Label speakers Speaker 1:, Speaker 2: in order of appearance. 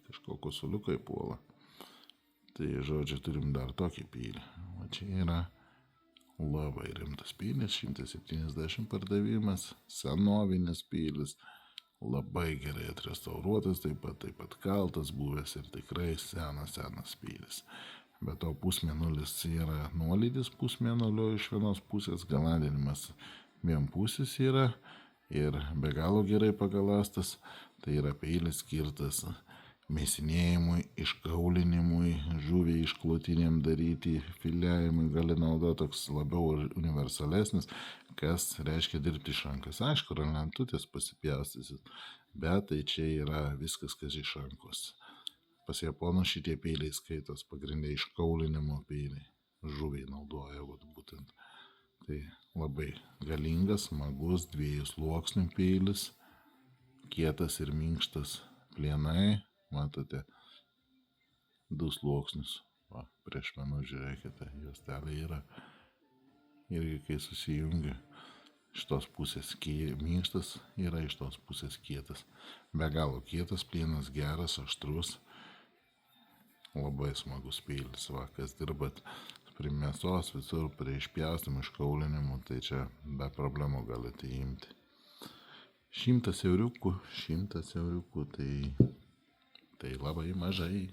Speaker 1: Kažkokio suliukai puola. Tai, žodžiu, turim dar tokį pylį. O čia yra labai rimtas pylis, 170 pardavimas, senovinis pylis, labai gerai atrestauruotas, taip pat kaltas buvęs ir tikrai senas pylis. Bet to pusmėnulis yra nuolydis pusmėnulio iš vienos pusės, galadinimas vienpusis yra ir be galo gerai pagalastas. Tai yra peilis skirtas mėsinėjimui, iškaulinimui, žuviai išklotiniam daryti, filiavimui gali naudoti toks labiau universalesnis, kas reiškia dirbti iš rankos. Aišku, lentutės pasipjaustysit, bet tai čia yra viskas, kas iš rankos. Pas japonus šitie peiliai skaitos pagrindai iškaulinimo peiliai. Žuviai naudoja būtent. Tai labai galingas, smagus, 2 sluoksnių peilis, kietas ir minkštas plienai, matote, 2 sluoksnius. Va, prieš menu žiūrėkite, juostelė yra. Irgi kai susijungia, iš tos pusės minkštas yra, iš tos pusės kietas. Be galo kietas plienas, geras, aštrus. Labai smagus peilis, va, kas dirbat prie mėsos, visur prie išpjaustymų, iškaulinimų, tai čia be problemų galite imti. 100 euriukų, tai labai mažai.